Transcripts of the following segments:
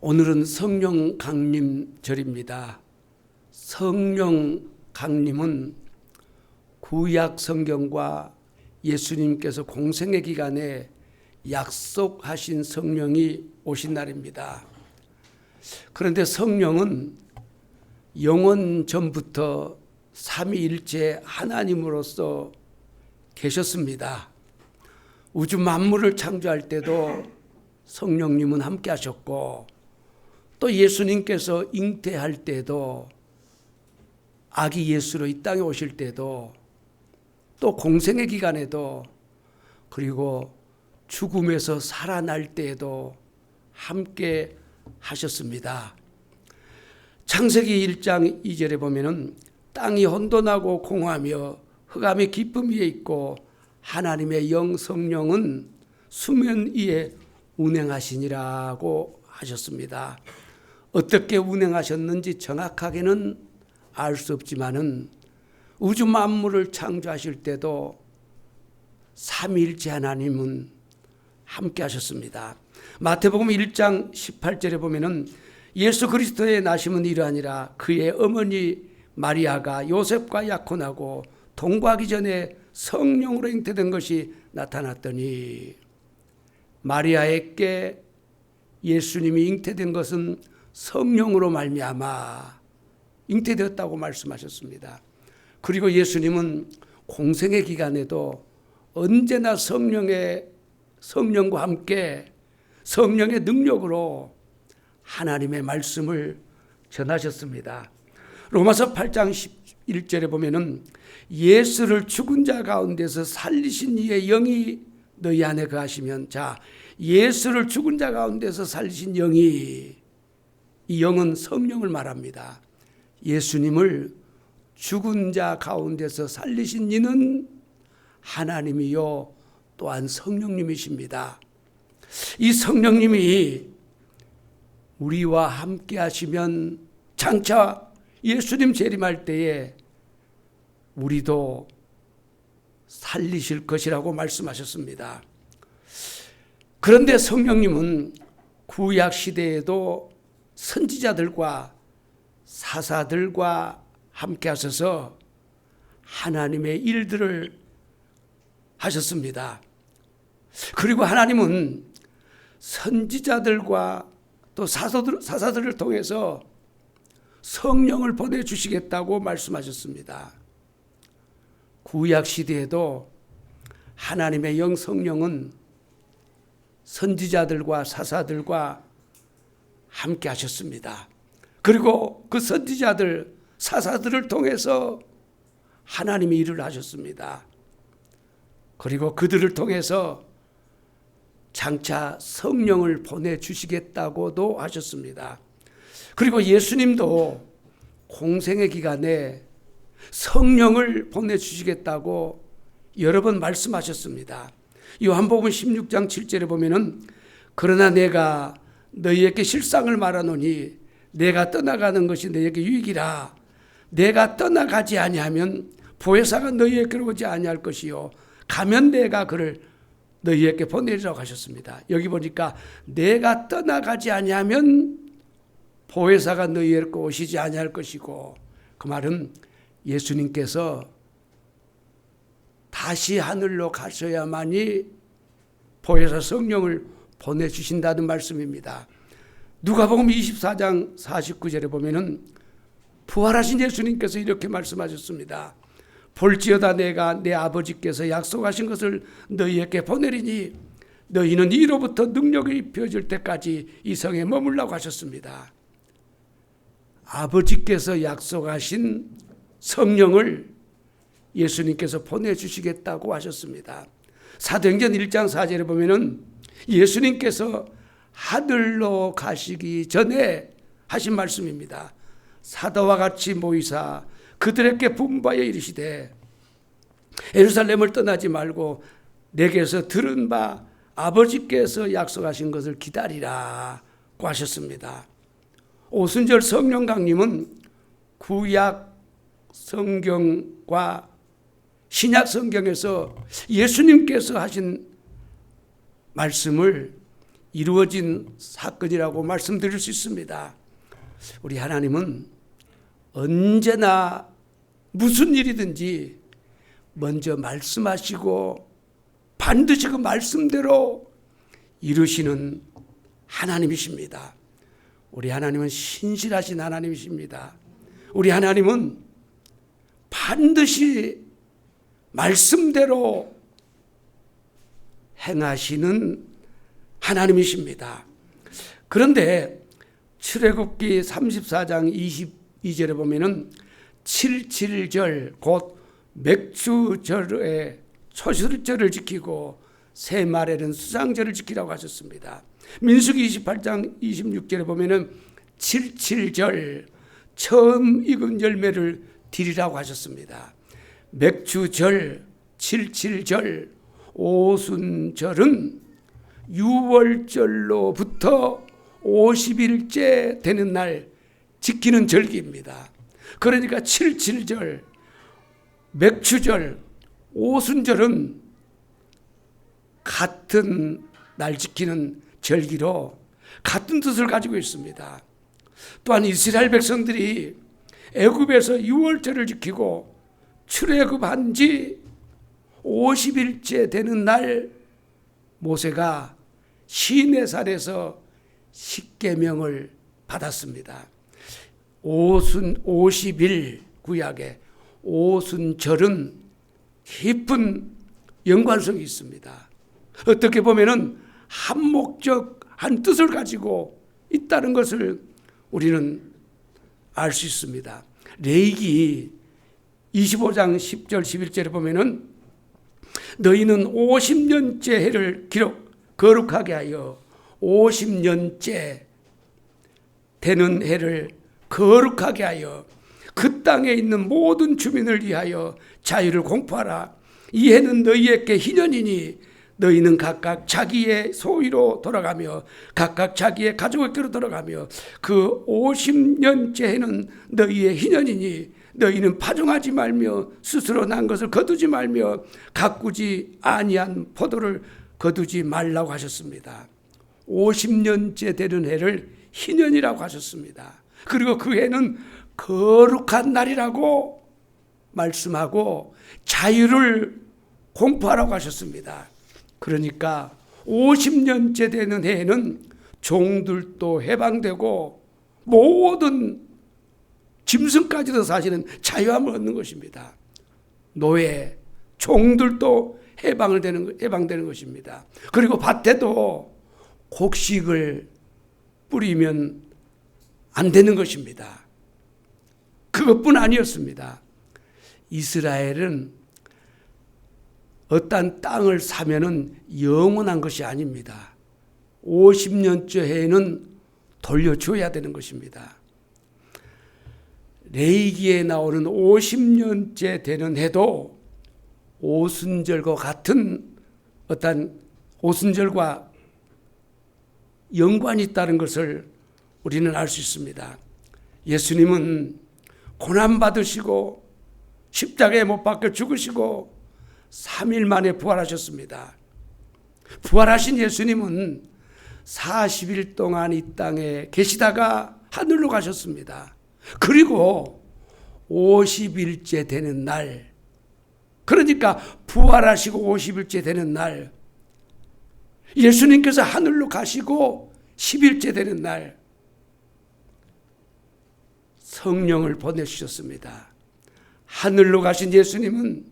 오늘은 성령 강림절입니다. 성령 강림은 구약 성경과 예수님께서 공생의 기간에 약속하신 성령이 오신 날입니다. 그런데 성령은 영원 전부터 삼위일체 하나님으로서 계셨습니다. 우주 만물을 창조할 때도 성령님은 함께 하셨고, 또 예수님께서 잉태할 때도, 아기 예수로 이 땅에 오실 때도, 또 공생의 기간에도, 그리고 죽음에서 살아날 때에도 함께 하셨습니다. 창세기 1장 2절에 보면은 땅이 혼돈하고 공허하며 흑암의 깊음 위에 있고 하나님의 영 성령은 수면 위에 운행하시니라고 하셨습니다. 어떻게 운행하셨는지 정확하게는 알 수 없지만은 우주 만물을 창조하실 때도 삼위일체 하나님은 함께 하셨습니다. 마태복음 1장 18절에 보면은 예수 그리스도의 나심은 이러하니라. 그의 어머니 마리아가 요셉과 약혼하고 동거하기 전에 성령으로 잉태된 것이 나타났더니, 마리아에게 예수님이 잉태된 것은 성령으로 말미암아 잉태되었다고 말씀하셨습니다. 그리고 예수님은 공생의 기간에도 언제나 성령과 함께 성령의 능력으로 하나님의 말씀을 전하셨습니다. 로마서 8장 11절에 보면은 예수를 죽은 자 가운데서 살리신 이의 영이 너희 안에 거하시면, 자, 예수를 죽은 자 가운데서 살리신 영이, 이 영은 성령을 말합니다. 예수님을 죽은 자 가운데서 살리신 이는 하나님이요 또한 성령님이십니다. 이 성령님이 우리와 함께 하시면 장차 예수님 재림할 때에 우리도 살리실 것이라고 말씀하셨습니다. 그런데 성령님은 구약 시대에도 선지자들과 사사들과 함께 하셔서 하나님의 일들을 하셨습니다. 그리고 하나님은 선지자들과 또 사사들을 통해서 성령을 보내주시겠다고 말씀하셨습니다. 구약 시대에도 하나님의 영 성령은 선지자들과 사사들과 함께 하셨습니다. 그리고 그 선지자들, 사사들을 통해서 하나님이 일을 하셨습니다. 그리고 그들을 통해서 장차 성령을 보내주시겠다고도 하셨습니다. 그리고 예수님도 공생의 기간에 성령을 보내주시겠다고 여러 번 말씀하셨습니다. 요한복음 16장 7절에 보면은 그러나 내가 너희에게 실상을 말하노니 내가 떠나가는 것이 너희에게 유익이라. 내가 떠나가지 아니하면 보혜사가 너희에게로 오지 아니할 것이요 가면 내가 그를 너희에게 보내리라고 하셨습니다. 여기 보니까 내가 떠나가지 아니하면 보혜사가 너희에게 오시지 아니할 것이고, 그 말은 예수님께서 다시 하늘로 가셔야만이 보혜사 성령을 보내주신다는 말씀입니다. 누가복음 24장 49절에 보면은 부활하신 예수님께서 이렇게 말씀하셨습니다. 볼지어다 내가 내 아버지께서 약속하신 것을 너희에게 보내리니 너희는 이로부터 능력이 입혀질 때까지 이 성에 머물라고 하셨습니다. 아버지께서 약속하신 성령을 예수님께서 보내주시겠다고 하셨습니다. 사도행전 1장 4절에 보면은 예수님께서 하늘로 가시기 전에 하신 말씀입니다. 사도와 같이 모이사 그들에게 분부하여 이르시되 예루살렘을 떠나지 말고 내게서 들은 바 아버지께서 약속하신 것을 기다리라고 하셨습니다. 오순절 성령 강림은 구약 성경과 신약 성경에서 예수님께서 하신 말씀을 이루어진 사건이라고 말씀드릴 수 있습니다. 우리 하나님은 언제나 무슨 일이든지 먼저 말씀하시고 반드시 그 말씀대로 이루시는 하나님이십니다. 우리 하나님은 신실하신 하나님이십니다. 우리 하나님은 반드시 말씀대로 행하시는 하나님이십니다. 그런데 출애굽기 34장 22절에 보면은 77절 곧 맥주절에 초실절을 지키고 새 말에는 수장절을 지키라고 하셨습니다. 민수기 28장 26절에 보면은 77절 처음 익은 열매를 드리라고 하셨습니다. 맥주절, 77절, 오순절은 유월절로부터 50일째 되는 날 지키는 절기입니다. 그러니까 77절, 맥주절, 오순절은 같은 날 지키는 절기로 같은 뜻을 가지고 있습니다. 또한 이스라엘 백성들이 애굽에서 유월절을 지키고 출애굽한 지 50일째 되는 날 모세가 시내산에서 십계명을 받았습니다. 50일 구약에 오순절은 깊은 연관성이 있습니다. 어떻게 보면은 한 목적, 한 뜻을 가지고 있다는 것을 우리는 알 수 있습니다. 레위기 25장 10절 11절에 보면은 너희는 50년째 해를 거룩하게 하여 50년째 되는 해를 거룩하게 하여 그 땅에 있는 모든 주민을 위하여 자유를 공포하라. 이 해는 너희에게 희년이니 너희는 각각 자기의 소유로 돌아가며 각각 자기의 가족에게로 돌아가며 그 50년째 해는 너희의 희년이니 너희는 파종하지 말며 스스로 난 것을 거두지 말며 가꾸지 아니한 포도를 거두지 말라고 하셨습니다. 50년째 되는 해를 희년이라고 하셨습니다. 그리고 그 해는 거룩한 날이라고 말씀하고 자유를 공포하라고 하셨습니다. 그러니까 50년째 되는 해에는 종들도 해방되고 모든 짐승까지도 사실은 자유함을 얻는 것입니다. 노예, 종들도 해방되는 것입니다. 그리고 밭에도 곡식을 뿌리면 안 되는 것입니다. 그것뿐 아니었습니다. 이스라엘은 어떤 땅을 사면은 영원한 것이 아닙니다. 50년째 해에는 돌려줘야 되는 것입니다. 레위기에 나오는 50년째 되는 해도 오순절과 같은 어떤 오순절과 연관이 있다는 것을 우리는 알 수 있습니다. 예수님은 고난받으시고 십자가에 못 박혀 죽으시고 3일 만에 부활하셨습니다. 부활하신 예수님은 40일 동안 이 땅에 계시다가 하늘로 가셨습니다. 그리고 50일째 되는 날, 그러니까 부활하시고 50일째 되는 날, 예수님께서 하늘로 가시고 10일째 되는 날 성령을 보내주셨습니다. 하늘로 가신 예수님은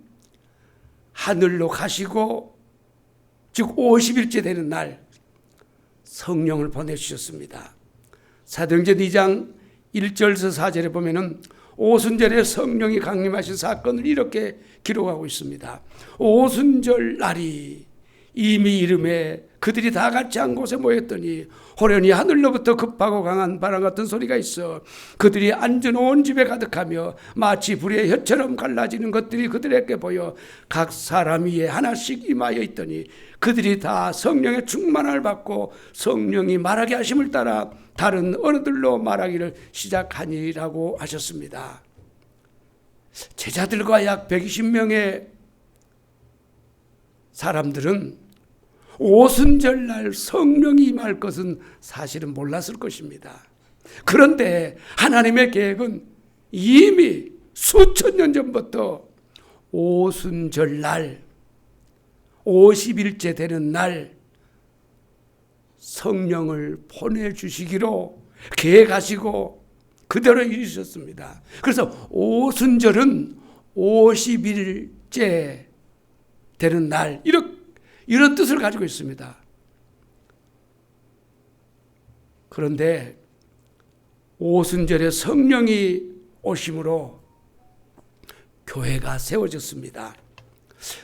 하늘로 가시고 즉 50일째 되는 날 성령을 보내주셨습니다. 사도행전 2장 1절에서 4절에 보면은 오순절에 성령이 강림하신 사건을 이렇게 기록하고 있습니다. 오순절 날이 이미 이름에 그들이 다 같이 한 곳에 모였더니 호련히 하늘로부터 급하고 강한 바람 같은 소리가 있어 그들이 앉은 온 집에 가득하며 마치 불의 혀처럼 갈라지는 것들이 그들에게 보여 각 사람 위에 하나씩 임하여 있더니 그들이 다 성령의 충만을 받고 성령이 말하게 하심을 따라 다른 언어들로 말하기를 시작하니라고 하셨습니다. 제자들과 약 120명의 사람들은 오순절날 성령이 임할 것은 사실은 몰랐을 것입니다. 그런데 하나님의 계획은 이미 수천 년 전부터 오순절날 50일째 되는 날 성령을 보내주시기로 계획하시고 그대로 이루셨습니다. 그래서 오순절은 50일째 되는 날, 이런 뜻을 가지고 있습니다. 그런데 오순절에 성령이 오심으로 교회가 세워졌습니다.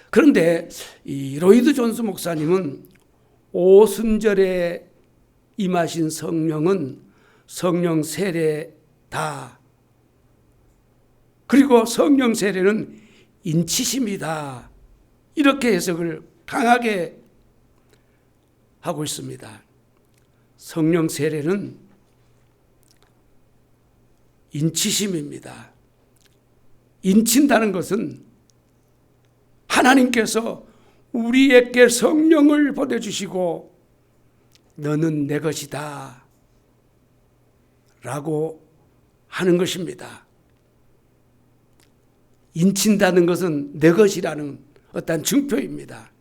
그런데 이 로이드 존스 목사님은 오순절에 임하신 성령은 성령 세례다. 그리고 성령 세례는 인치심이다. 이렇게 해석을 강하게 하고 있습니다. 성령 세례는 인치심입니다. 인친다는 것은 하나님께서 우리에게 성령을 보내주시고 너는 내 것이다 라고 하는 것입니다. 인친다는 것은 내 것이라는 어떤 증표입니다.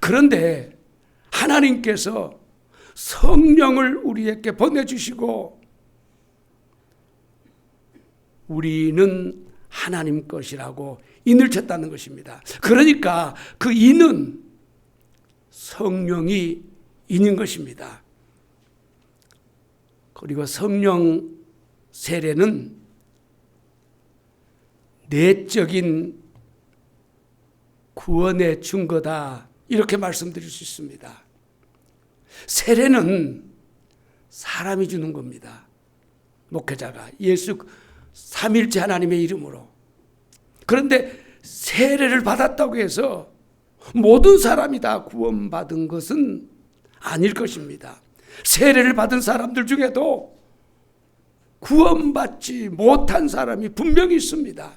그런데 하나님께서 성령을 우리에게 보내주시고 우리는 하나님 것이라고 인을 쳤다는 것입니다. 그러니까 그 인은 성령이 인인 것입니다. 그리고 성령 세례는 내적인 구원의 증거다 이렇게 말씀드릴 수 있습니다. 세례는 사람이 주는 겁니다. 목회자가 예수 삼일째 하나님의 이름으로. 그런데 세례를 받았다고 해서 모든 사람이 다 구원받은 것은 아닐 것입니다. 세례를 받은 사람들 중에도 구원받지 못한 사람이 분명히 있습니다.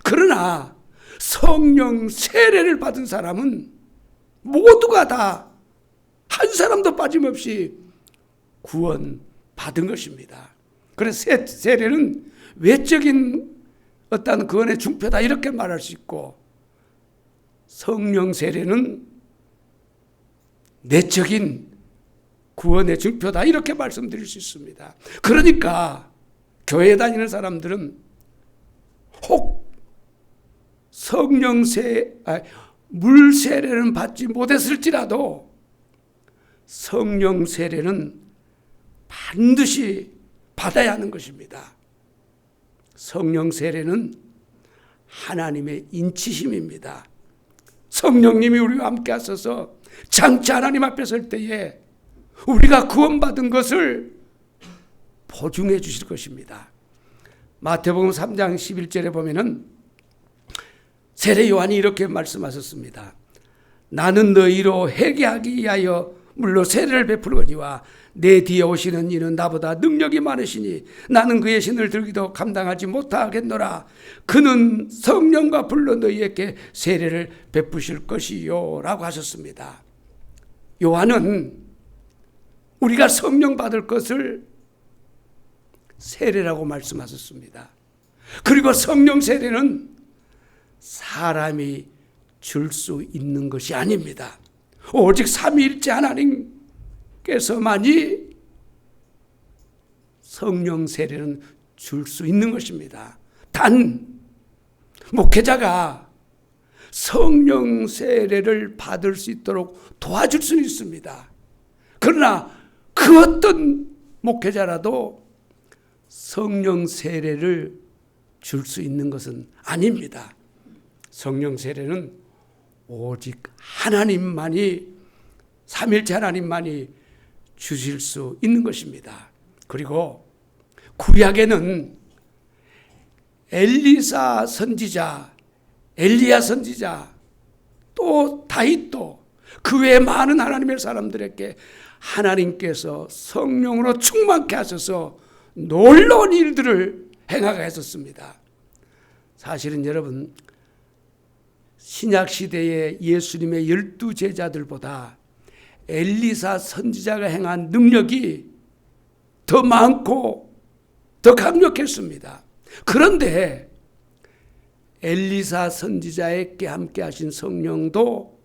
그러나 성령 세례를 받은 사람은 모두가 다 한 사람도 빠짐없이 구원받은 것입니다. 그래서 세례는 외적인 어떤 구원의 증표다 이렇게 말할 수 있고 성령 세례는 내적인 구원의 증표다 이렇게 말씀드릴 수 있습니다. 그러니까 교회 다니는 사람들은 혹 물 세례는 받지 못했을지라도 성령 세례는 반드시 받아야 하는 것입니다. 성령 세례는 하나님의 인치심입니다. 성령님이 우리와 함께 하셔서 장차 하나님 앞에 설 때에 우리가 구원받은 것을 보증해 주실 것입니다. 마태복음 3장 11절에 보면은 세례 요한이 이렇게 말씀하셨습니다. 나는 너희로 회개하기 위하여 물로 세례를 베풀거니와 내 뒤에 오시는 이는 나보다 능력이 많으시니 나는 그의 신을 들기도 감당하지 못하겠노라. 그는 성령과 불로 너희에게 세례를 베푸실 것이요 라고 하셨습니다. 요한은 우리가 성령 받을 것을 세례라고 말씀하셨습니다. 그리고 성령 세례는 사람이 줄 수 있는 것이 아닙니다. 오직 삼위일체 하나님께서만이 성령 세례는 줄 수 있는 것입니다. 단 목회자가 성령 세례를 받을 수 있도록 도와줄 수는 있습니다. 그러나 그 어떤 목회자라도 성령 세례를 줄 수 있는 것은 아닙니다. 성령 세례는 오직 하나님만이, 삼일체 하나님만이 주실 수 있는 것입니다. 그리고 구약에는 엘리사 선지자, 엘리야 선지자, 또 다윗도 그 외에 많은 하나님의 사람들에게 하나님께서 성령으로 충만케 하셔서 놀라운 일들을 행하게 했었습니다. 사실은 여러분, 신약 시대의 예수님의 12 제자들보다 엘리사 선지자가 행한 능력이 더 많고 더 강력했습니다. 그런데 엘리사 선지자에게 함께 하신 성령도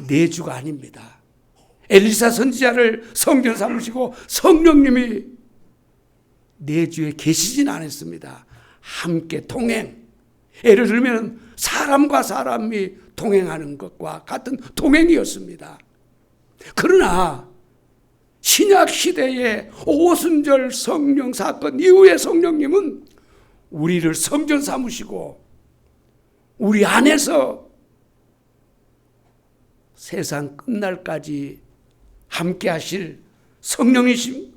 내주가 아닙니다. 엘리사 선지자를 성전 삼으시고 성령님이 내주에 계시진 않았습니다. 함께 동행. 예를 들면 사람과 사람이 동행하는 것과 같은 동행이었습니다. 그러나 신약 시대의 오순절 성령 사건 이후의 성령님은 우리를 성전 삼으시고 우리 안에서 세상 끝날까지 함께 하실 성령이십니다.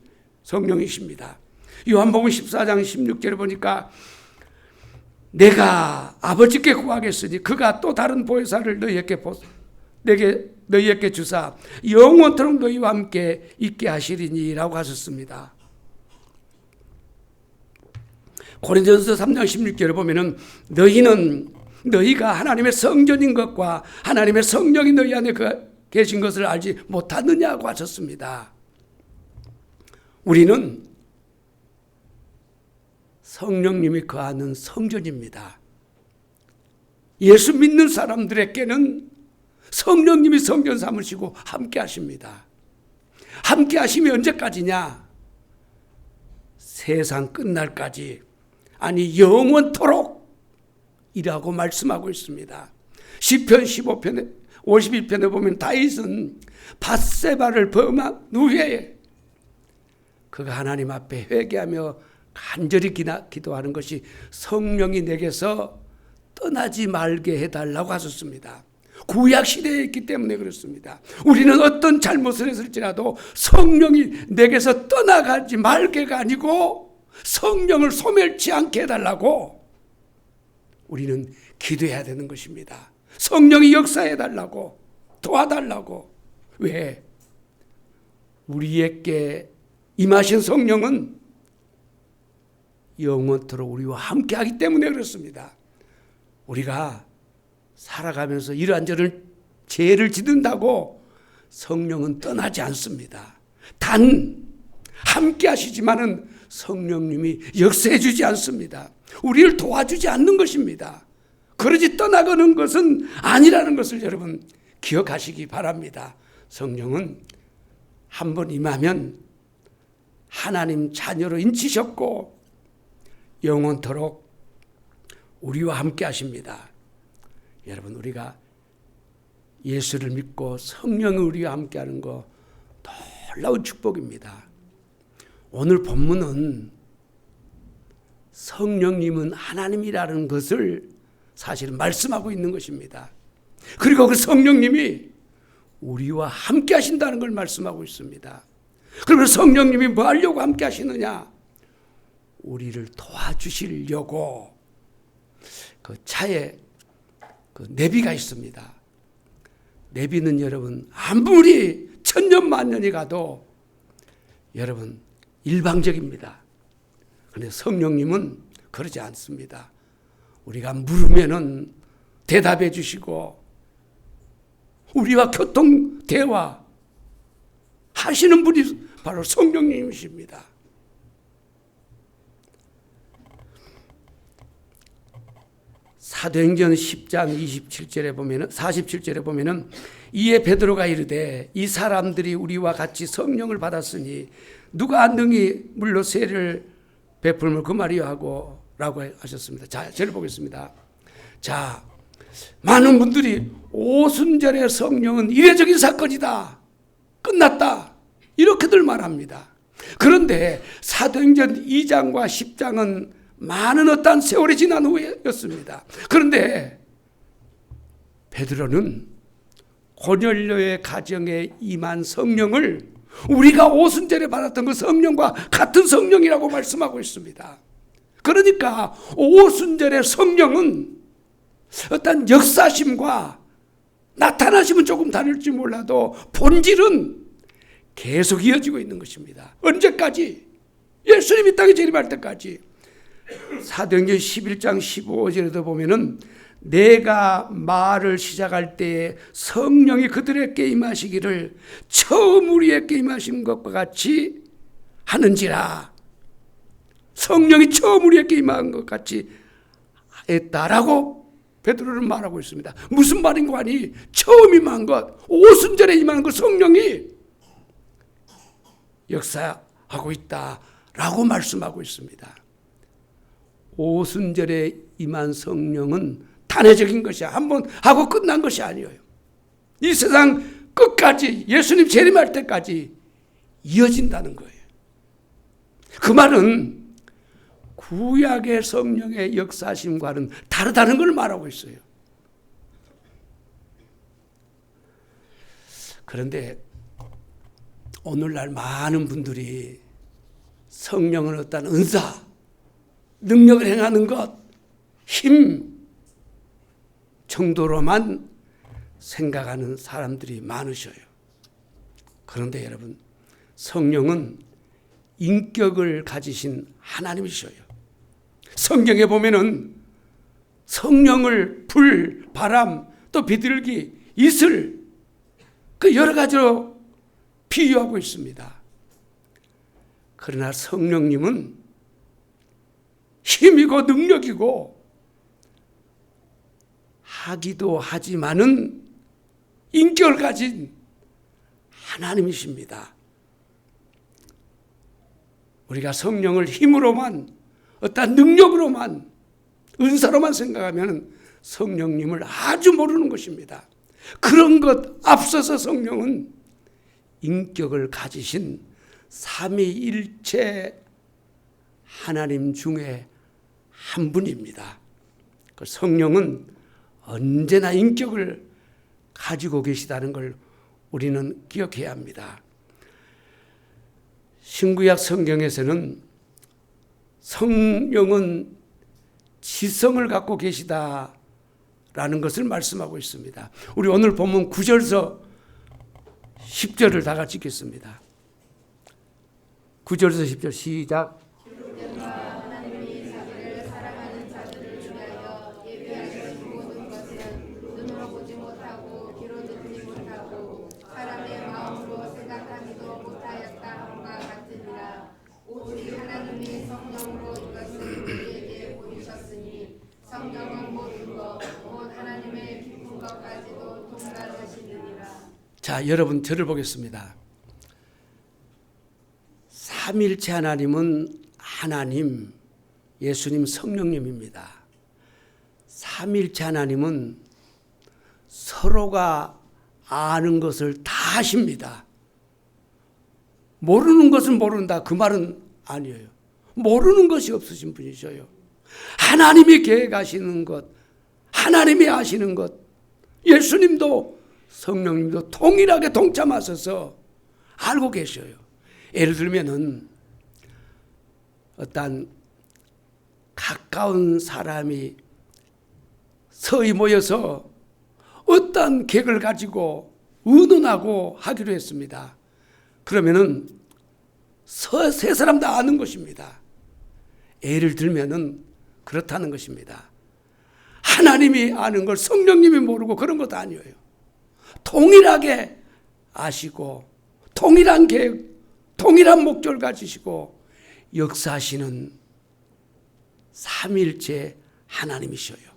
요한복음 14장 16절에 보니까 내가 아버지께 구하겠으니 그가 또 다른 보혜사를 너희에게 주사 영원토록 너희와 함께 있게 하시리니 라고 하셨습니다. 고린도전서 3장 16절에 보면은 너희가 하나님의 성전인 것과 하나님의 성령이 너희 안에 계신 것을 알지 못하느냐고 하셨습니다. 우리는 성령님이 거하는 성전입니다. 예수 믿는 사람들에게는 성령님이 성전 삼으시고 함께 하십니다. 함께 하심이 언제까지냐? 세상 끝날까지, 아니 영원토록 이라고 말씀하고 있습니다. 시편 15편에 51편에 보면 다윗은 밧세바를 범한 후에 그가 하나님 앞에 회개하며 간절히 기도하는 것이 성령이 내게서 떠나지 말게 해달라고 하셨습니다. 구약 시대에 있기 때문에 그렇습니다. 우리는 어떤 잘못을 했을지라도 성령이 내게서 떠나가지 말게가 아니고 성령을 소멸치 않게 해달라고 우리는 기도해야 되는 것입니다. 성령이 역사해달라고, 도와달라고. 왜? 우리에게 임하신 성령은 영원토록 우리와 함께하기 때문에 그렇습니다. 우리가 살아가면서 이러한저런 죄를 짓는다고 성령은 떠나지 않습니다. 단 함께 하시지만은 성령님이 역사해 주지 않습니다. 우리를 도와주지 않는 것입니다. 그러지 떠나가는 것은 아니라는 것을 여러분 기억하시기 바랍니다. 성령은 한번 임하면 하나님 자녀로 인치셨고 영원토록 우리와 함께 하십니다. 여러분, 우리가 예수를 믿고 성령이 우리와 함께 하는 거 놀라운 축복입니다. 오늘 본문은 성령님은 하나님이라는 것을 사실 말씀하고 있는 것입니다. 그리고 그 성령님이 우리와 함께 하신다는 걸 말씀하고 있습니다. 그러면 성령님이 뭐 하려고 함께 하시느냐? 우리를 도와주시려고. 그 차에 그 내비가 있습니다. 내비는 여러분 아무리 천년만년이 가도 여러분 일방적입니다. 그런데 성령님은 그러지 않습니다. 우리가 물으면은 대답해 주시고 우리와 교통 대화 하시는 분이 바로 성령님이십니다. 사도행전 10장 27절에 보면은 47절에 보면은 이에 베드로가 이르되 이 사람들이 우리와 같이 성령을 받았으니 누가 능히 물로 세를 베풀면 그 말이요 하고 라고 하셨습니다. 자, 저를 보겠습니다. 자, 많은 분들이 오순절의 성령은 이례적인 사건이다. 끝났다. 이렇게들 말합니다. 그런데 사도행전 2장과 10장은 많은 어떠한 세월이 지난 후였습니다. 그런데 베드로는 고넬료의 가정에 임한 성령을 우리가 오순절에 받았던 그 성령과 같은 성령이라고 말씀하고 있습니다. 그러니까 오순절의 성령은 어떤 역사심과 나타나심은 조금 다를지 몰라도 본질은 계속 이어지고 있는 것입니다. 언제까지? 예수님이 땅에 재림할 때까지. 사도행전 11장 15절에도 보면은 내가 말을 시작할 때에 성령이 그들에게 임하시기를 처음 우리에게 임하신 것과 같이 하는지라. 성령이 처음 우리에게 임한 것 같이 했다라고 베드로는 말하고 있습니다. 무슨 말인가 하니 처음 임한 것, 오순절에 임한 것 성령이 역사하고 있다라고 말씀하고 있습니다. 오순절에 임한 성령은 단회적인 것이야. 한번 하고 끝난 것이 아니에요. 이 세상 끝까지 예수님 재림할 때까지 이어진다는 거예요. 그 말은 구약의 성령의 역사심과는 다르다는 걸 말하고 있어요. 그런데 오늘날 많은 분들이 성령은 어떤 은사, 능력을 행하는 것, 힘 정도로만 생각하는 사람들이 많으셔요. 그런데 여러분, 성령은 인격을 가지신 하나님이셔요. 성경에 보면은 성령을 불, 바람, 또 비둘기, 이슬, 그 여러 가지로 비유하고 있습니다. 그러나 성령님은 힘이고 능력이고 하기도 하지만은 인격을 가진 하나님이십니다. 우리가 성령을 힘으로만, 어떤 능력으로만, 은사로만 생각하면 성령님을 아주 모르는 것입니다. 그런 것 앞서서 성령은 인격을 가지신 삼위일체 하나님 중에 한 분입니다. 그 성령은 언제나 인격을 가지고 계시다는 걸 우리는 기억해야 합니다. 신구약 성경에서는 성령은 지성을 갖고 계시다라는 것을 말씀하고 있습니다. 우리 오늘 본문 9절서 10절을 다 같이 읽겠습니다. 9절에서 10절 시작. 자, 여러분 저를 보겠습니다. 삼일체 하나님은 하나님, 예수님, 성령님입니다. 삼일체 하나님은 서로가 아는 것을 다 아십니다. 모르는 것은 모른다, 그 말은 아니에요. 모르는 것이 없으신 분이셔요. 하나님이 계획하시는 것, 하나님이 아시는 것, 예수님도 성령님도 동일하게 동참하셔서 알고 계셔요. 예를 들면은 어떤 가까운 사람이 서히 모여서 어떤 계획을 가지고 의논하고 하기로 했습니다. 그러면은 세 사람 다 아는 것입니다. 예를 들면은 그렇다는 것입니다. 하나님이 아는 걸 성령님이 모르고 그런 것도 아니에요. 동일하게 아시고 동일한 계획, 동일한 목적을 가지시고 역사하시는 삼일체 하나님이셔요.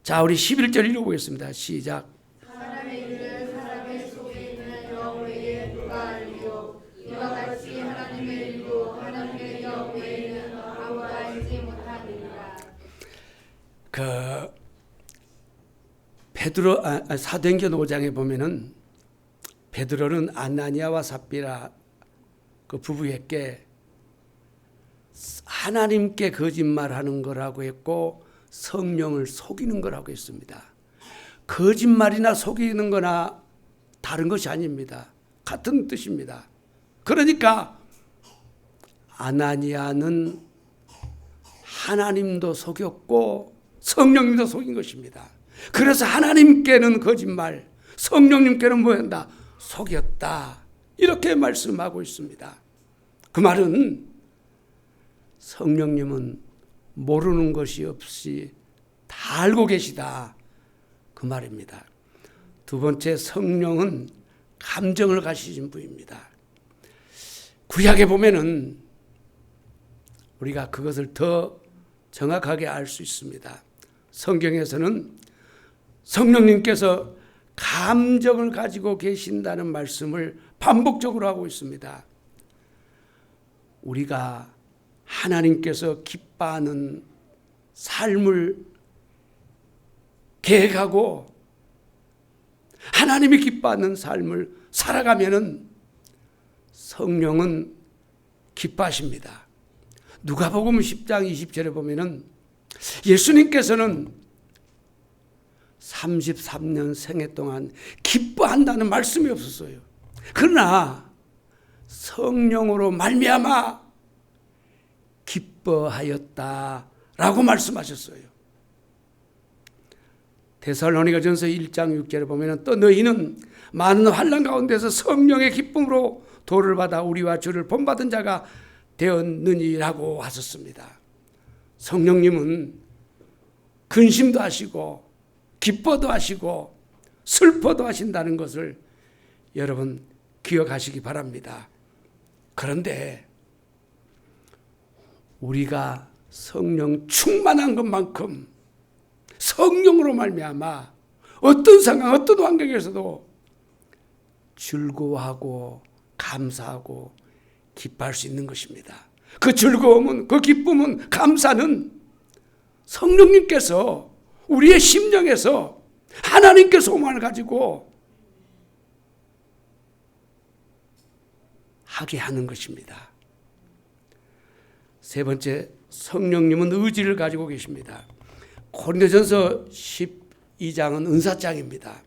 자, 우리 11절 읽어보겠습니다. 시작. 사람의 일을 사람의 속에 있는 여호와의 누가 알리요. 이와 같이 하나님의 일도 하나님의 영 외에는 아무도 알지 못하느니라. 베드로 사도행전 5장에 보면은 베드로는 아나니아와 삽비라 그 부부에게 하나님께 거짓말하는 거라고 했고 성령을 속이는 거라고 했습니다. 거짓말이나 속이는 거나 다른 것이 아닙니다. 같은 뜻입니다. 그러니까 아나니아는 하나님도 속였고 성령님도 속인 것입니다. 그래서 하나님께는 거짓말, 성령님께는 뭐한다? 속였다. 이렇게 말씀하고 있습니다. 그 말은 성령님은 모르는 것이 없이 다 알고 계시다, 그 말입니다. 두 번째, 성령은 감정을 가지신 분입니다. 구약에 보면은 우리가 그것을 더 정확하게 알 수 있습니다. 성경에서는 성령님께서 감정을 가지고 계신다는 말씀을 반복적으로 하고 있습니다. 우리가 하나님께서 기뻐하는 삶을 계획하고 하나님이 기뻐하는 삶을 살아가면은 성령은 기뻐하십니다. 누가복음 10장 20절에 보면은 예수님께서는 33년 생애 동안 기뻐한다는 말씀이 없었어요. 그러나 성령으로 말미암아 기뻐하였다라고 말씀하셨어요. 데살로니가전서 1장 6절에 보면 또 너희는 많은 환난 가운데서 성령의 기쁨으로 도를 받아 우리와 주를 본받은 자가 되었느니라고 하셨습니다. 성령님은 근심도 하시고 기뻐도 하시고 슬퍼도 하신다는 것을 여러분 기억하시기 바랍니다. 그런데 우리가 성령 충만한 것만큼 성령으로 말미암아 어떤 상황, 어떤 환경에서도 즐거워하고 감사하고 기뻐할 수 있는 것입니다. 그 즐거움은, 그 기쁨은, 감사는 성령님께서 우리의 심령에서 하나님께 소망을 가지고 하게 하는 것입니다. 세 번째, 성령님은 의지를 가지고 계십니다. 고린도전서 12장은 은사장입니다.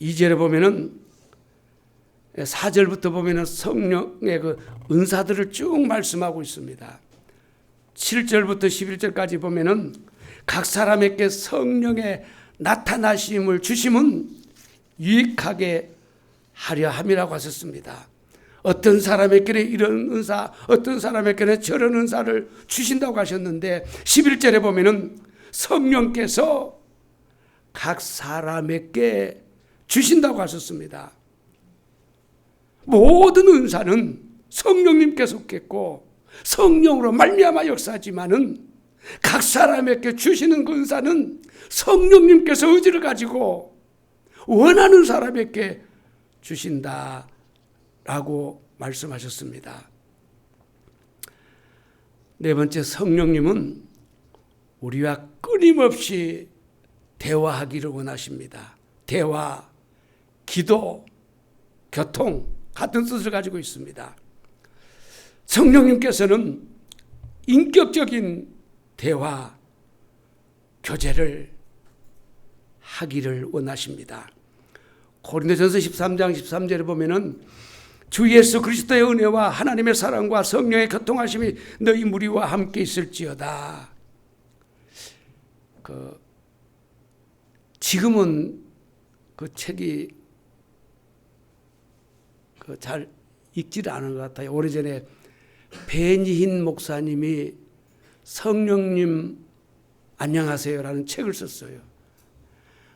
2절에 보면은 4절부터 보면은 성령의 그 은사들을 쭉 말씀하고 있습니다. 7절부터 11절까지 보면은 각 사람에게 성령의 나타나심을 주심은 유익하게 하려 함이라고 하셨습니다. 어떤 사람에게는 이런 은사, 어떤 사람에게는 저런 은사를 주신다고 하셨는데 11절에 보면은 성령께서 각 사람에게 주신다고 하셨습니다. 모든 은사는 성령님께서 없겠고 성령으로 말미암아 역사하지만은 각 사람에게 주시는 그 은사는 성령님께서 의지를 가지고 원하는 사람에게 주신다라고 말씀하셨습니다. 네 번째, 성령님은 우리와 끊임없이 대화하기를 원하십니다. 대화, 기도, 교통 같은 뜻을 가지고 있습니다. 성령님께서는 인격적인 대화, 교제를 하기를 원하십니다. 고린도전서 13장 13절에 보면은 주 예수 그리스도의 은혜와 하나님의 사랑과 성령의 교통하심이 너희 무리와 함께 있을지어다. 지금은 그 책이 잘 읽지를 않은 것 같아요. 오래전에 배니힌 목사님이 성령님 안녕하세요라는 책을 썼어요.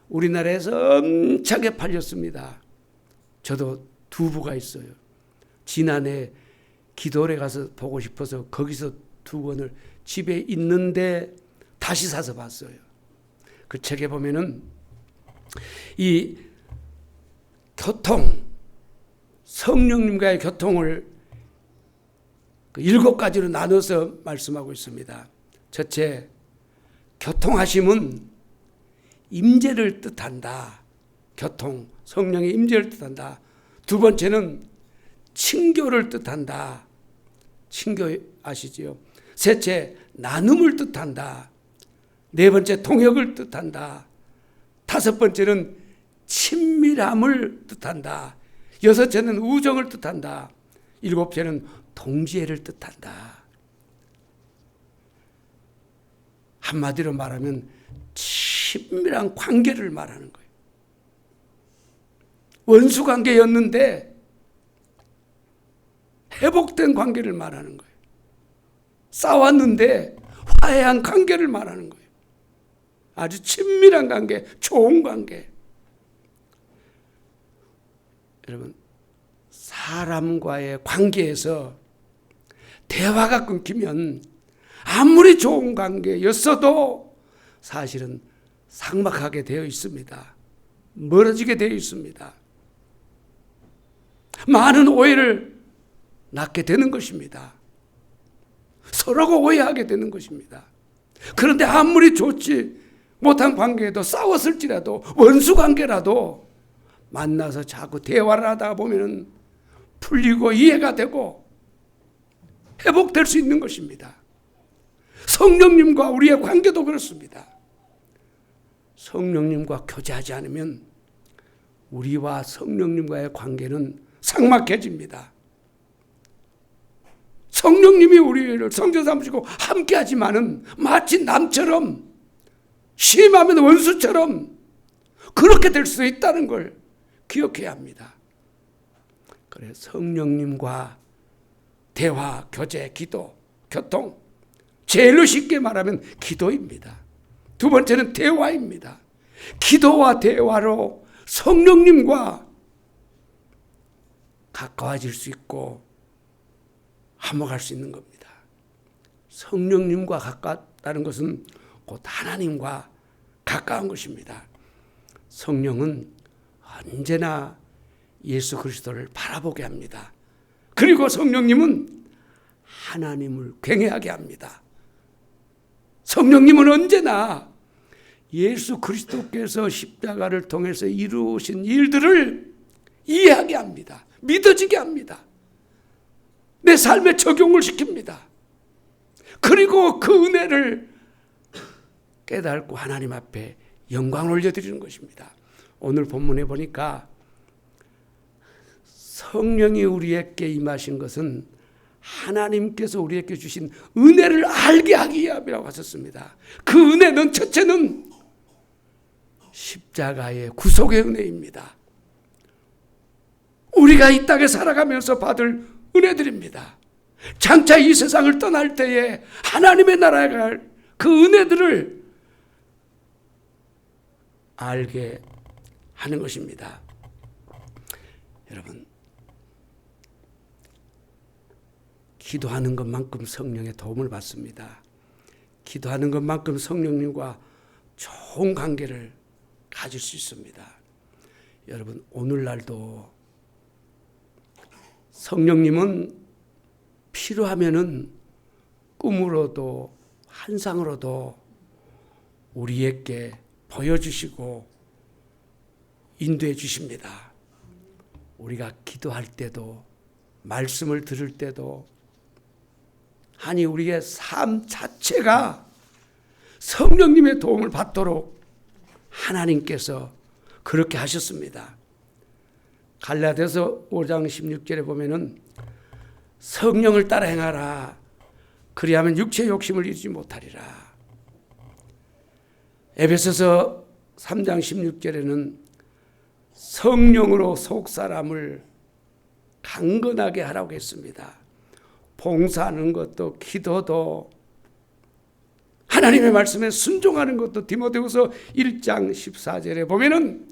우리나라에서 엄청나게 팔렸습니다. 저도 두 부가 있어요. 지난해 기도원에 가서 보고 싶어서 거기서 두 권을 집에 있는데 다시 사서 봤어요. 그 책에 보면은 이 교통, 성령님과의 교통을 7가지로 나눠서 말씀하고 있습니다. 첫째, 교통하심은 임재를 뜻한다. 교통, 성령의 임재를 뜻한다. 두 번째는 친교를 뜻한다. 친교 아시지요? 셋째, 나눔을 뜻한다. 네 번째, 동역을 뜻한다. 다섯 번째는 친밀함을 뜻한다. 여섯째는 우정을 뜻한다. 일곱째는 동지애를 뜻한다. 한마디로 말하면 친밀한 관계를 말하는 거예요. 원수 관계였는데 회복된 관계를 말하는 거예요. 싸웠는데 화해한 관계를 말하는 거예요. 아주 친밀한 관계, 좋은 관계. 여러분, 사람과의 관계에서 대화가 끊기면 아무리 좋은 관계였어도 사실은 삭막하게 되어 있습니다. 멀어지게 되어 있습니다. 많은 오해를 낳게 되는 것입니다. 서로가 오해하게 되는 것입니다. 그런데 아무리 좋지 못한 관계에도 싸웠을지라도 원수 관계라도 만나서 자꾸 대화를 하다 보면 풀리고 이해가 되고 회복될 수 있는 것입니다. 성령님과 우리의 관계도 그렇습니다. 성령님과 교제하지 않으면 우리와 성령님과의 관계는 삭막해집니다. 성령님이 우리를 성전 삼으시고 함께 하지만은 마치 남처럼 심하면 원수처럼 그렇게 될 수 있다는 걸 기억해야 합니다. 그래, 성령님과 대화, 교제, 기도, 교통, 제일로 쉽게 말하면 기도입니다. 두 번째는 대화입니다. 기도와 대화로 성령님과 가까워질 수 있고 화목할 수 있는 겁니다. 성령님과 가깝다는 것은 곧 하나님과 가까운 것입니다. 성령은 언제나 예수 그리스도를 바라보게 합니다. 그리고 성령님은 하나님을 경외하게 합니다. 성령님은 언제나 예수 그리스도께서 십자가를 통해서 이루신 일들을 이해하게 합니다. 믿어지게 합니다. 내 삶에 적용을 시킵니다. 그리고 그 은혜를 깨닫고 하나님 앞에 영광을 올려드리는 것입니다. 오늘 본문에 보니까 성령이 우리에게 임하신 것은 하나님께서 우리에게 주신 은혜를 알게 하기 위함이라고 하셨습니다. 그 은혜는 첫째는 십자가의 구속의 은혜입니다. 우리가 이 땅에 살아가면서 받을 은혜들입니다. 장차 이 세상을 떠날 때에 하나님의 나라에 갈 그 은혜들을 알게 하는 것입니다. 여러분, 기도하는 것만큼 성령의 도움을 받습니다. 기도하는 것만큼 성령님과 좋은 관계를 가질 수 있습니다. 여러분, 오늘날도 성령님은 필요하면은 꿈으로도 환상으로도 우리에게 보여주시고 인도해 주십니다. 우리가 기도할 때도 말씀을 들을 때도 아니 우리의 삶 자체가 성령님의 도움을 받도록 하나님께서 그렇게 하셨습니다. 갈라디아서 5장 16절에 보면은 성령을 따라 행하라. 그리하면 육체의 욕심을 이루지 못하리라. 에베소서 3장 16절에는 성령으로 속사람을 강건하게 하라고 했습니다. 봉사하는 것도 기도도 하나님의 말씀에 순종하는 것도 디모데후서 1장 14절에 보면은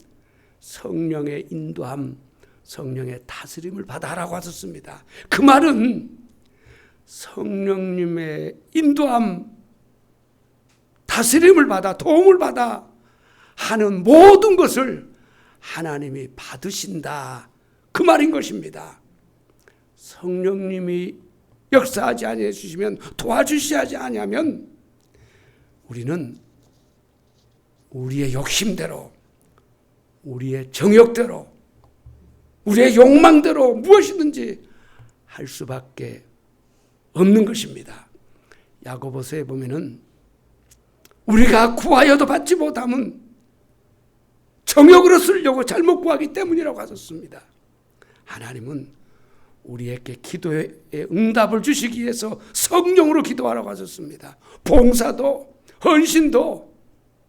성령의 인도함, 성령의 다스림을 받아 하라고 하셨습니다. 그 말은 성령님의 인도함, 다스림을 받아 도움을 받아 하는 모든 것을 하나님이 받으신다. 그 말인 것입니다. 성령님이 역사하지 아니해 주시면 도와주시지 아니하면 우리는 우리의 욕심대로 우리의 정욕대로 우리의 욕망대로 무엇이든지 할 수밖에 없는 것입니다. 야고보서에 보면은 우리가 구하여도 받지 못함은 정욕으로 쓰려고 잘못 구하기 때문이라고 하셨습니다. 하나님은 우리에게 기도의 응답을 주시기 위해서 성령으로 기도하라고 하셨습니다. 봉사도 헌신도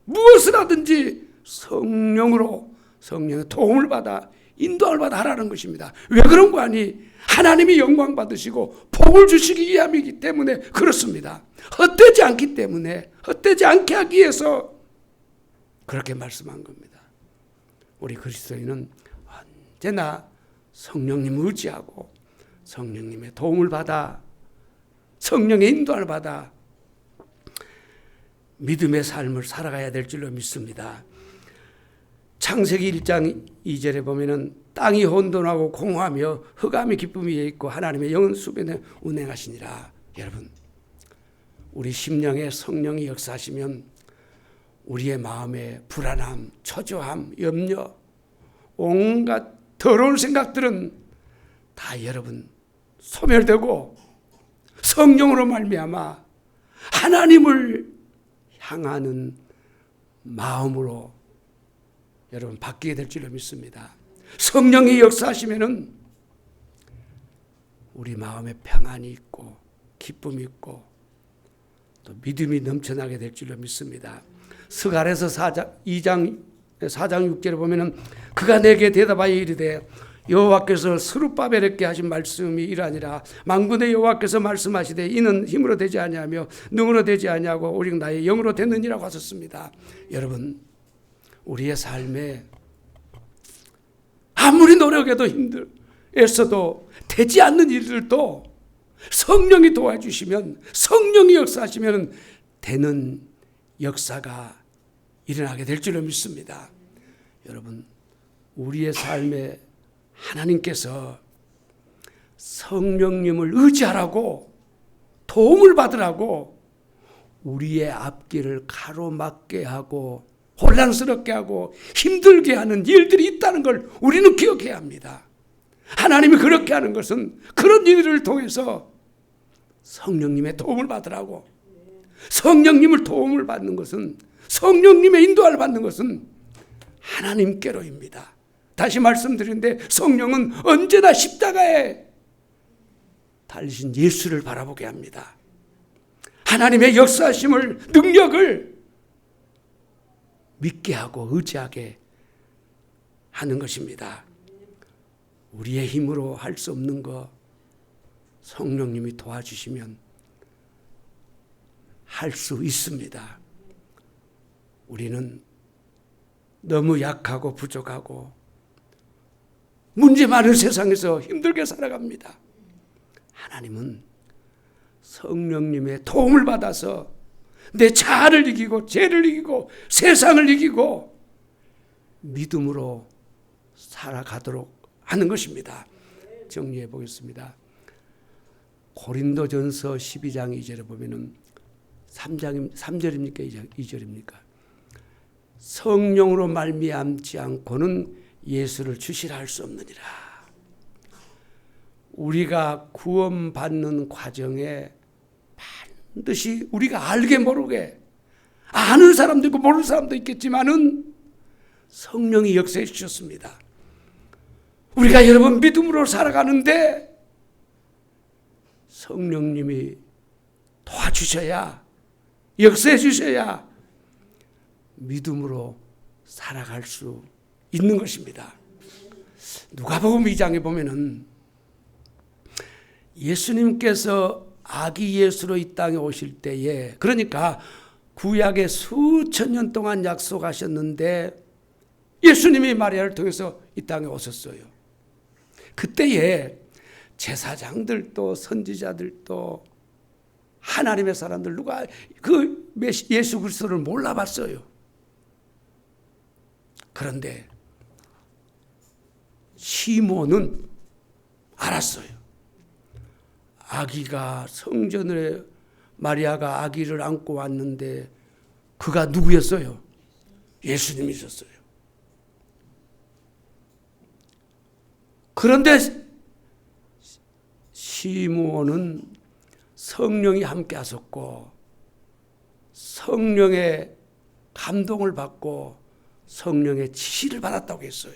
무엇을 하든지 성령으로 성령의 도움을 받아 인도를 받아 하라는 것입니다. 왜 그런 거 아니? 하나님이 영광 받으시고 복을 주시기 위함이기 때문에 그렇습니다. 헛되지 않기 때문에 헛되지 않게 하기 위해서 그렇게 말씀한 겁니다. 우리 그리스도인은 언제나 성령님을 의지하고 성령님의 도움을 받아 성령의 인도를 받아 믿음의 삶을 살아가야 될 줄로 믿습니다. 창세기 1장 2절에 보면은 땅이 혼돈하고 공허하며 흑암의 기쁨이 있고 하나님의 영은 수변에 운행하시니라. 여러분, 우리 심령에 성령이 역사하시면 우리의 마음에 불안함, 초조함, 염려, 온갖 더러운 생각들은 다 여러분 소멸되고 성령으로 말미암아 하나님을 향하는 마음으로 여러분 바뀌게 될 줄로 믿습니다. 성령이 역사하시면은 우리 마음에 평안이 있고 기쁨이 있고 또 믿음이 넘쳐나게 될 줄로 믿습니다. 스가랴서 4장 6절에 보면은 그가 내게 대답하여 이르되 여호와께서 스룹바벨에게 하신 말씀이 이러하니라. 만군의 여호와께서 말씀하시되 이는 힘으로 되지 아니하며 능으로 되지 아니하고 오직 나의 영으로 되느니라고 하셨습니다. 여러분, 우리의 삶에 아무리 노력해도 애써도 되지 않는 일들도 성령이 도와주시면, 성령이 역사하시면 되는 역사가 일어나게 될 줄로 믿습니다. 여러분, 우리의 삶에 하나님께서 성령님을 의지하라고, 도움을 받으라고 우리의 앞길을 가로막게 하고 혼란스럽게 하고 힘들게 하는 일들이 있다는 걸 우리는 기억해야 합니다. 하나님이 그렇게 하는 것은 그런 일을 통해서 성령님의 도움을 받으라고, 성령님을 도움을 받는 것은, 성령님의 인도를 받는 것은 하나님께로입니다. 다시 말씀드리는데 성령은 언제나 십자가에 달리신 예수를 바라보게 합니다. 하나님의 역사심을, 능력을 믿게 하고 의지하게 하는 것입니다. 우리의 힘으로 할 수 없는 거 성령님이 도와주시면 할 수 있습니다. 우리는 너무 약하고 부족하고 문제 많은 세상에서 힘들게 살아갑니다. 하나님은 성령님의 도움을 받아서 내 자아를 이기고 죄를 이기고 세상을 이기고 믿음으로 살아가도록 하는 것입니다. 정리해 보겠습니다. 고린도전서 12장 2절에 보면은 3절입니까? 2절입니까? 성령으로 말미암지 않고는 예수를 주시라 할 수 없느니라. 우리가 구원받는 과정에 반드시 우리가 알게 모르게, 아는 사람도 있고 모르는 사람도 있겠지만은 성령이 역사해 주셨습니다. 우리가 여러분 믿음으로 살아가는데 성령님이 도와주셔야, 역사해 주셔야 믿음으로 살아갈 수 있는 것입니다. 누가복음 2장에 보면은 예수님께서 아기 예수로 이 땅에 오실 때에, 그러니까 구약에 수천 년 동안 약속하셨는데 예수님이 마리아를 통해서 이 땅에 오셨어요. 그때에 제사장들도 선지자들도 하나님의 사람들 누가 그 예수 그리스도를 몰라봤어요. 그런데 시몬은 알았어요. 아기가 성전에 마리아가 아기를 안고 왔는데 그가 누구였어요? 예수님이셨어요. 그런데 시몬은 성령이 함께 하셨고 성령의 감동을 받고 성령의 지시를 받았다고 했어요.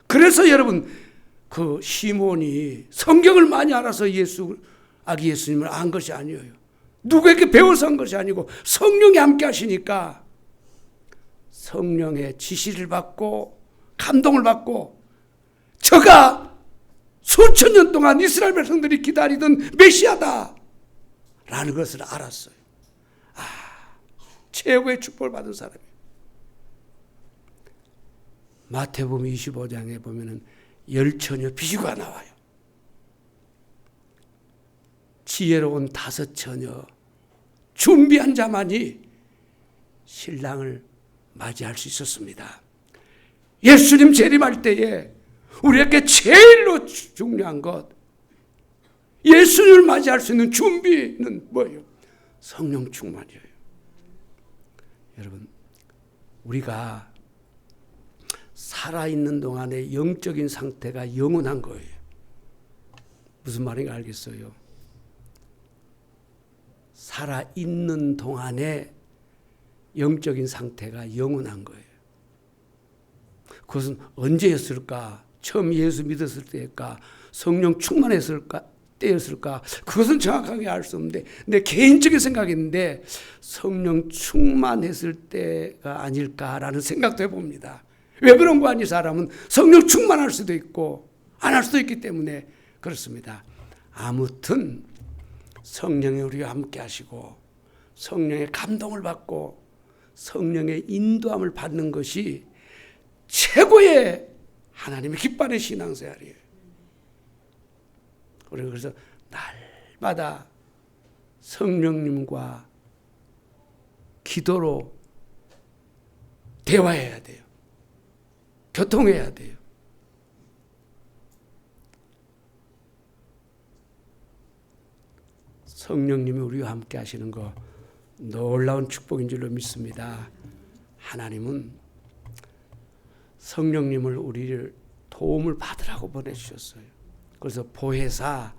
그래서 여러분, 그 시몬이 성경을 많이 알아서 아기 예수님을 안 것이 아니에요. 누구에게 배워서 한 것이 아니고 성령이 함께 하시니까 성령의 지시를 받고 감동을 받고 저가 수천 년 동안 이스라엘 백성들이 기다리던 메시아다 라는 것을 알았어요. 최고의 축복을 받은 사람이에요. 마태복음 25장에 보면은 10처녀 비유가 나와요. 지혜로운 5처녀 준비한 자만이 신랑을 맞이할 수 있었습니다. 예수님 재림할 때에 우리에게 제일로 중요한 것, 예수님을 맞이할 수 있는 준비는 뭐예요? 성령 충만이에요. 여러분, 우리가 살아있는 동안의 영적인 상태가 영원한 거예요. 무슨 말인가 알겠어요? 살아있는 동안의 영적인 상태가 영원한 거예요. 그것은 언제였을까? 처음 예수 믿었을 때일까? 성령 충만했을까? 때였을까? 그것은 정확하게 알 수 없는데 내 개인적인 생각인데 성령 충만했을 때가 아닐까라는 생각도 해봅니다. 왜 그런 거 아니? 사람은 성령 충만할 수도 있고 안 할 수도 있기 때문에 그렇습니다. 아무튼 성령이 우리와 함께 하시고 성령의 감동을 받고 성령의 인도함을 받는 것이 최고의 하나님의 기뻐하는 신앙생활이에요. 우리가 그래서 날마다 성령님과 기도로 대화해야 돼요. 교통해야 돼요. 성령님이 우리와 함께 하시는 거 놀라운 축복인 줄로 믿습니다. 하나님은 성령님을 우리를 도움을 받으라고 보내주셨어요. 그래서 보혜사,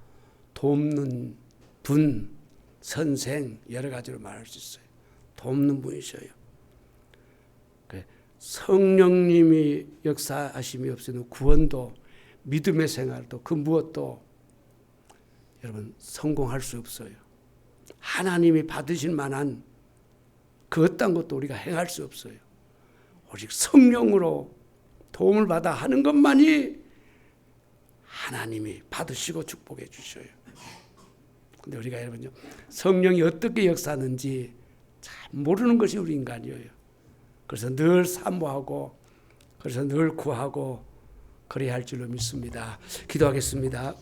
돕는 분, 선생 여러 가지로 말할 수 있어요. 돕는 분이셔요. 성령님이 역사하심이 없으면 구원도 믿음의 생활도 그 무엇도 여러분 성공할 수 없어요. 하나님이 받으실 만한 그 어떤 것도 우리가 행할 수 없어요. 오직 성령으로 도움을 받아 하는 것만이 하나님이 받으시고 축복해 주셔요. 근데 우리가 여러분 성령이 어떻게 역사하는지 잘 모르는 것이 우리 인간이에요. 그래서 늘 사모하고 그래서 늘 구하고 그래야 할 줄로 믿습니다. 기도하겠습니다.